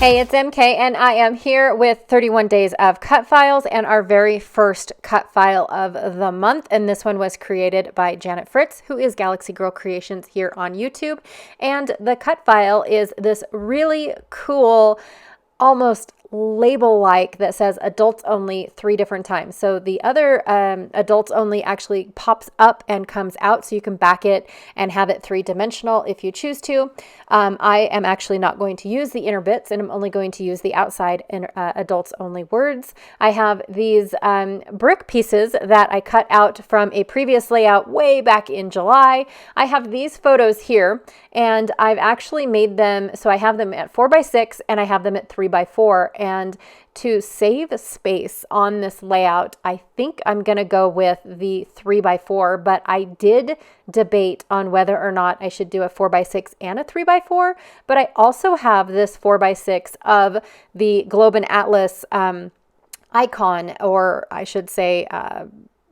Hey, it's MK, and I am here with 31 days of cut files and our very first cut file of the month. And this one was created by Janet Fritz, who is Galaxy Girl Creations here on YouTube. And the cut file is this really cool, almost label-like that says adults only 3 different times. So the other adults only actually pops up and comes out, so you can back it and have it 3-dimensional if you choose to. I am actually not going to use the inner bits, and I'm only going to use the outside adults only words. I have these brick pieces that I cut out from a previous layout way back in July. I have these photos here, and I've actually made them, so I have them at 4x6 and I have them at 3x4. And to save space on this layout, I think I'm going to go with the 3x4, but I did debate on whether or not I should do a 4x6 and a 3x4, but I also have this 4x6 of the Globe and Atlas icon, or I should say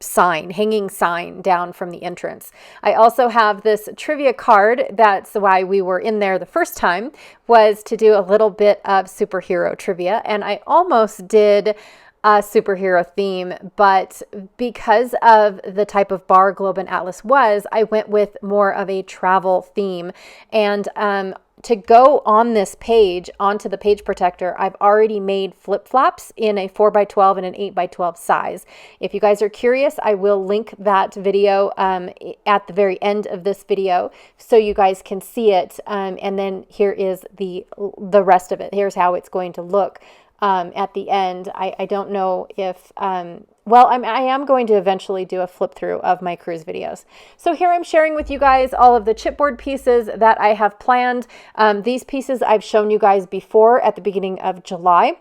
hanging sign down from the entrance. I also have this trivia card. That's why we were in there the first time, was to do a little bit of superhero trivia, and I almost did a superhero theme, but because of the type of bar Globe and Atlas was, I went with more of a travel theme. And to go on this page, onto the page protector, I've already made flip-flops in a 4x12 and an 8x12 size. If you guys are curious, I will link that video at the very end of this video so you guys can see it. And then here is the rest of it. Here's how it's going to look at the end. I don't know if... I am going to eventually do a flip through of my cruise videos. So here I'm sharing with you guys all of the chipboard pieces that I have planned. These pieces I've shown you guys before at the beginning of July.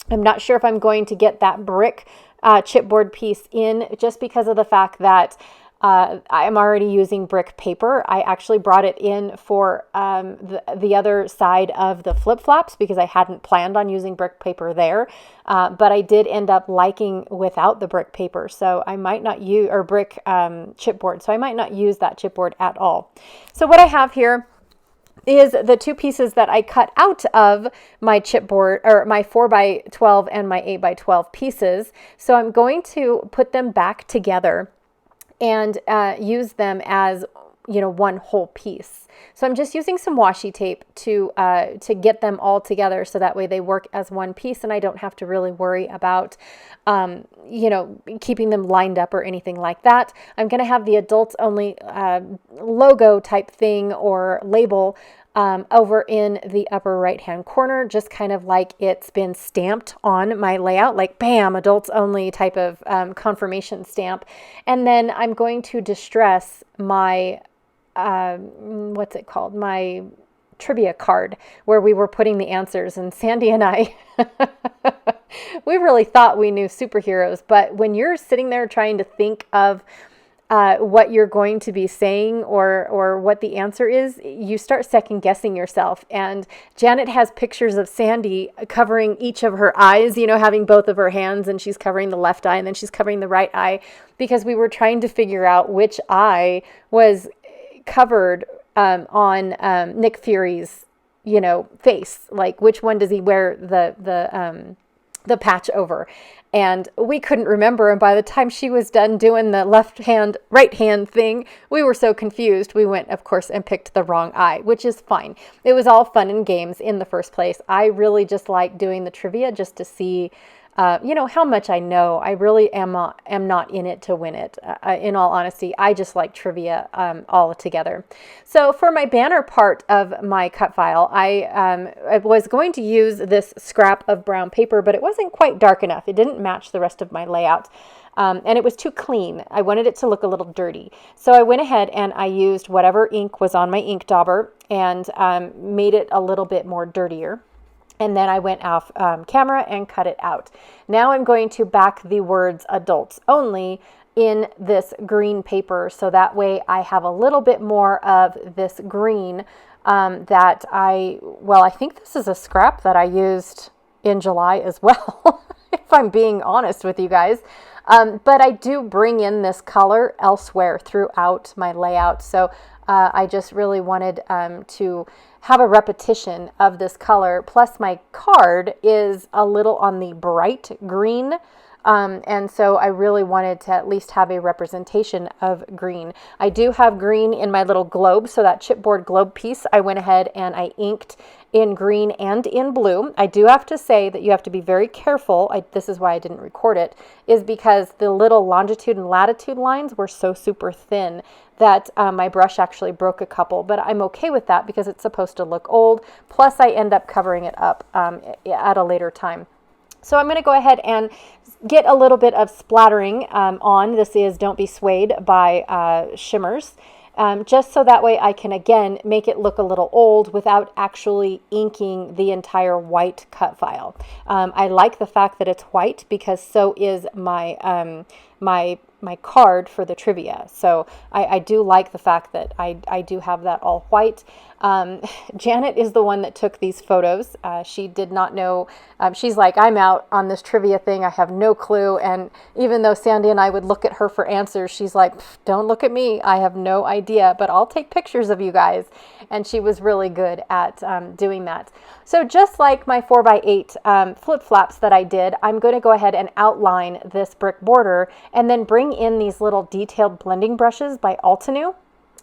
I'm not sure if I'm going to get that brick chipboard piece in, just because of the fact that I'm already using brick paper. I actually brought it in for the other side of the flip-flops because I hadn't planned on using brick paper there. But I did end up liking without the brick paper. So I might not use, or brick chipboard. So I might not use that chipboard at all. So what I have here is the 2 pieces that I cut out of my chipboard, or my 4x12 and my 8x12 pieces. So I'm going to put them back together and use them as, one whole piece. So I'm just using some washi tape to get them all together, so that way they work as one piece and I don't have to really worry about, keeping them lined up or anything like that. I'm going to have the adults only logo type thing or label over in the upper right hand corner, just kind of like it's been stamped on my layout, like bam, adults only type of confirmation stamp. And then I'm going to distress my what's it called, my trivia card, where we were putting the answers. And Sandy and I we really thought we knew superheroes, but when you're sitting there trying to think of what you're going to be saying or what the answer is, you start second guessing yourself. And Janet has pictures of Sandy covering each of her eyes, having both of her hands, and she's covering the left eye and then she's covering the right eye, because we were trying to figure out which eye was covered on Nick Fury's, face. Like, which one does he wear the patch over? And we couldn't remember. And by the time she was done doing the left hand, right hand thing, we were so confused. We went, of course, and picked the wrong eye, which is fine. It was all fun and games in the first place. I really just like doing the trivia just to see, how much I know. I really am not in it to win it. In all honesty, I just like trivia all together. So for my banner part of my cut file, I was going to use this scrap of brown paper, but it wasn't quite dark enough. It didn't match the rest of my layout. And it was too clean. I wanted it to look a little dirty. So I went ahead and I used whatever ink was on my ink dauber and made it a little bit more dirtier. And then I went off camera and cut it out. Now I'm going to back the words adults only in this green paper, so that way I have a little bit more of this green that I think this is a scrap that I used in July as well, if I'm being honest with you guys. But I do bring in this color elsewhere throughout my layout. So I just really wanted to have a repetition of this color. Plus my card is a little on the bright green. And so I really wanted to at least have a representation of green. I do have green in my little globe. So that chipboard globe piece, I went ahead and I inked in green and in blue. I do have to say that you have to be very careful. This is why I didn't record it, is because the little longitude and latitude lines were so super thin that my brush actually broke a couple, but I'm okay with that because it's supposed to look old. Plus I end up covering it up at a later time. So I'm going to go ahead and get a little bit of splattering on. This is Don't Be Swayed by Shimmers. Just so that way I can, again, make it look a little old without actually inking the entire white cut file. I like the fact that it's white because so is my my card for the trivia. So I do like the fact that I do have that all white. Janet is the one that took these photos. She did not know. She's like, I'm out on this trivia thing. I have no clue. And even though Sandy and I would look at her for answers, she's like, don't look at me. I have no idea, but I'll take pictures of you guys. And she was really good at doing that. So just like my 4x8 flip flaps that I did, I'm going to go ahead and outline this brick border and then bring in these little detailed blending brushes by Altenew.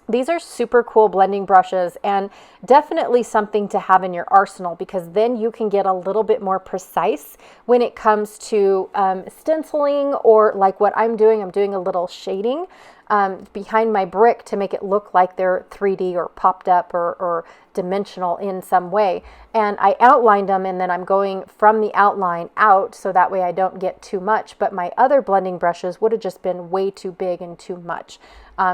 These are super cool blending brushes and definitely something to have in your arsenal because then you can get a little bit more precise when it comes to stenciling, or like what I'm doing a little shading behind my brick to make it look like they're 3D or popped up or dimensional in some way. And I outlined them and then I'm going from the outline out so that way I don't get too much, but my other blending brushes would have just been way too big and too much.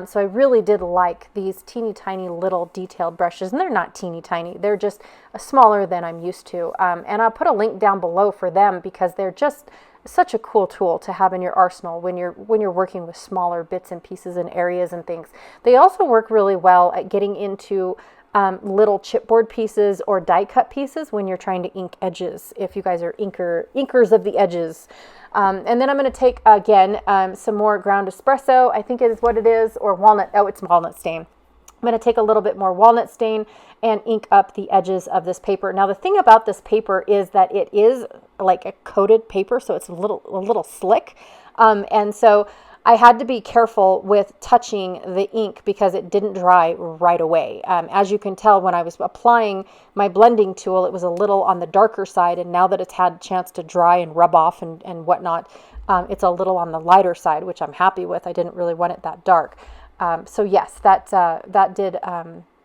So I really did like these teeny tiny little detailed brushes, and they're not teeny tiny, they're just smaller than I'm used to. And I'll put a link down below for them because they're just such a cool tool to have in your arsenal when you're working with smaller bits and pieces and areas and things. They also work really well at getting into little chipboard pieces or die cut pieces when you're trying to ink edges, if you guys are inkers of the edges. And then I'm going to take, again, some more ground espresso, I think is what it is, or walnut. Oh, it's walnut stain. I'm going to take a little bit more walnut stain and ink up the edges of this paper. Now, the thing about this paper is that it is like a coated paper, so it's a little slick. And so I had to be careful with touching the ink because it didn't dry right away. As you can tell, when I was applying my blending tool, it was a little on the darker side, and now that it's had a chance to dry and rub off and whatnot, it's a little on the lighter side, which I'm happy with. I didn't really want it that dark. So yes, that did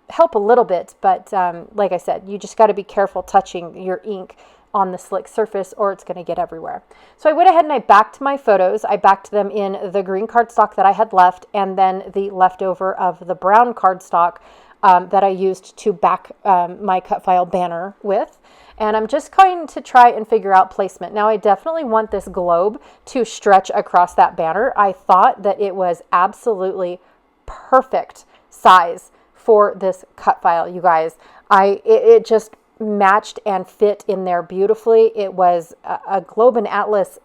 help a little bit, but like I said, you just got to be careful touching your ink on the slick surface or it's going to get everywhere. So I went ahead and I backed my photos. I backed them in the green cardstock that I had left and then the leftover of the brown cardstock that I used to back my cut file banner with. And I'm just going to try and figure out placement. Now, I definitely want this globe to stretch across that banner. I thought that it was absolutely perfect size for this cut file, you guys. It just matched and fit in there beautifully. It was a Globe and Atlas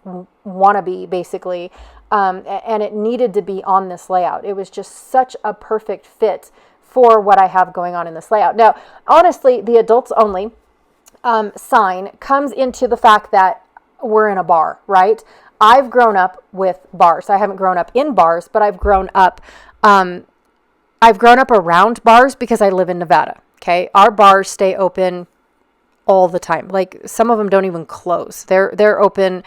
wannabe, basically, and it needed to be on this layout. It was just such a perfect fit for what I have going on in this layout. Now, honestly, the adults only sign comes into the fact that we're in a bar, right? I've grown up with bars. I haven't grown up in bars, but I've grown up around bars because I live in Nevada. Okay, our bars stay open all the time. Like some of them don't even close. They're open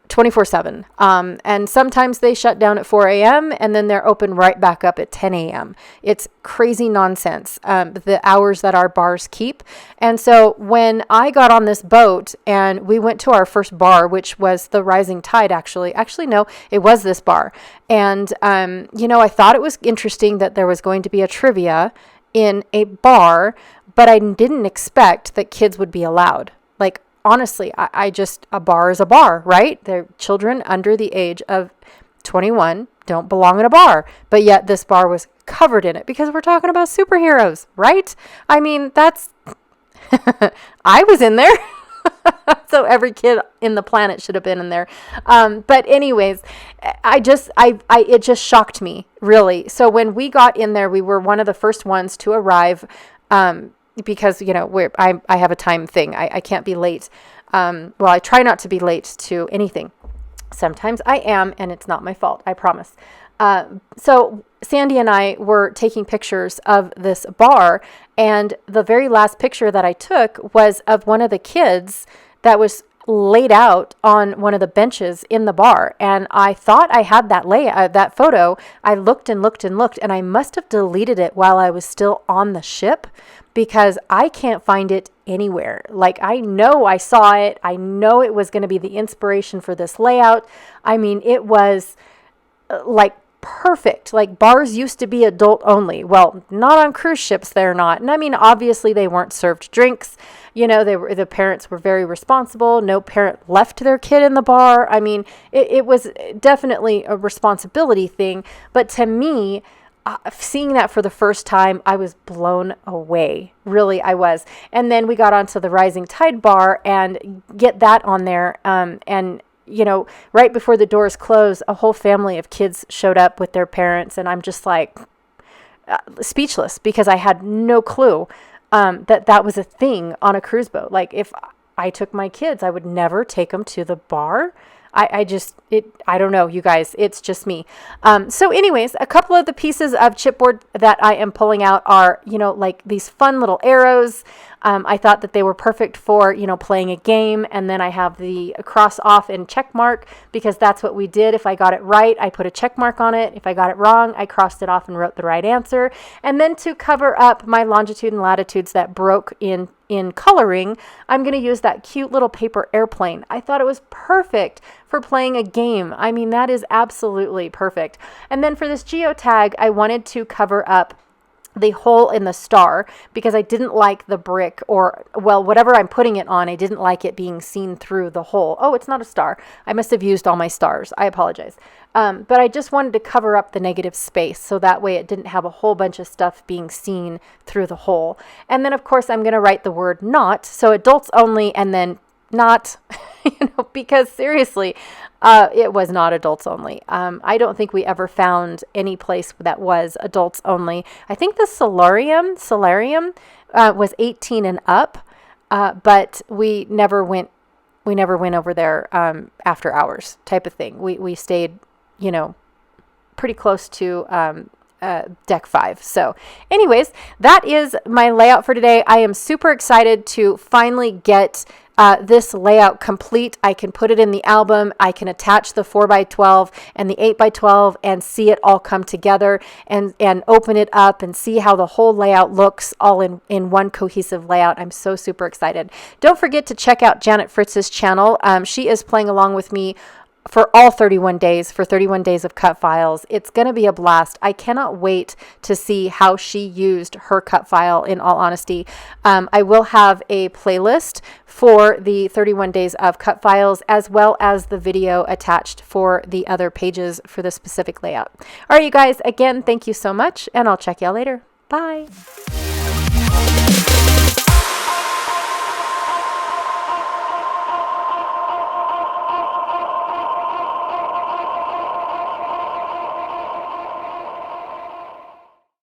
24/7. And sometimes they shut down at 4 a.m. and then they're open right back up at 10 a.m. It's crazy nonsense, the hours that our bars keep. And so when I got on this boat and we went to our first bar, which was the Rising Tide, actually no, it was this bar. And, I thought it was interesting that there was going to be a trivia in a bar, but I didn't expect that kids would be allowed. Like, honestly, a bar is a bar, right? They're children under the age of 21 don't belong in a bar, but yet this bar was covered in it because we're talking about superheroes, right? I mean, that's, I was in there. So every kid in the planet should have been in there. But anyways, it just shocked me, really. So when we got in there, we were one of the first ones to arrive. because, you know, I have a time thing. I can't be late. Well, I try not to be late to anything. Sometimes I am, and it's not my fault, I promise. So Sandy and I were taking pictures of this bar, and the very last picture that I took was of one of the kids that was laid out on one of the benches in the bar. And I thought I had that photo. I looked and looked and looked, and I must have deleted it while I was still on the ship, because I can't find it anywhere. Like, I know I saw it. I know it was going to be the inspiration for this layout. I mean, it was like perfect. Like, bars used to be adult only. Well, not on cruise ships, they're not. And I mean, obviously they weren't served drinks. You know, the parents were very responsible. No parent left their kid in the bar. I mean, it was definitely a responsibility thing. But to me, seeing that for the first time, I was blown away. Really, I was. And then we got onto the Rising Tide bar and get that on there. And you know, right before the doors closed, a whole family of kids showed up with their parents, and I'm just like speechless, because I had no clue that was a thing on a cruise boat. Like, if I took my kids, I would never take them to the bar. I don't know, you guys, it's just me. So anyways, a couple of the pieces of chipboard that I am pulling out are, you know, like these fun little arrows. I thought that they were perfect for, you know, playing a game. And then I have the cross off and check mark, because that's what we did. If I got it right, I put a check mark on it. If I got it wrong, I crossed it off and wrote the right answer. And then to cover up my longitude and latitudes that broke in coloring, I'm going to use that cute little paper airplane. I thought it was perfect for playing a game. I mean, that is absolutely perfect. And then for this geotag, I wanted to cover up the hole in the star, because I didn't like the brick, or, well, whatever I'm putting it on, I didn't like it being seen through the hole. Oh, it's not a star. I must have used all my stars. I apologize. But I just wanted to cover up the negative space, so that way it didn't have a whole bunch of stuff being seen through the hole. And then, of course, I'm going to write the word not, so adults only, and then not, you know, because seriously, it was not adults only. I don't think we ever found any place that was adults only. I think the solarium was 18 and up, but we never went over there after hours type of thing. We stayed, you know, pretty close to deck 5. So anyways, that is my layout for today. I am super excited to finally get this layout complete. I can put it in the album. I can attach the 4x12 and the 8x12 and see it all come together, and open it up and see how the whole layout looks all in one cohesive layout. I'm so super excited. Don't forget to check out Janet Fritz's channel. She is playing along with me for all 31 days, for 31 days of cut files. It's going to be a blast. I cannot wait to see how she used her cut file, in all honesty. I will have a playlist for the 31 days of cut files, as well as the video attached for the other pages for the specific layout. All right, you guys, again, thank you so much, and I'll check y'all later. Bye.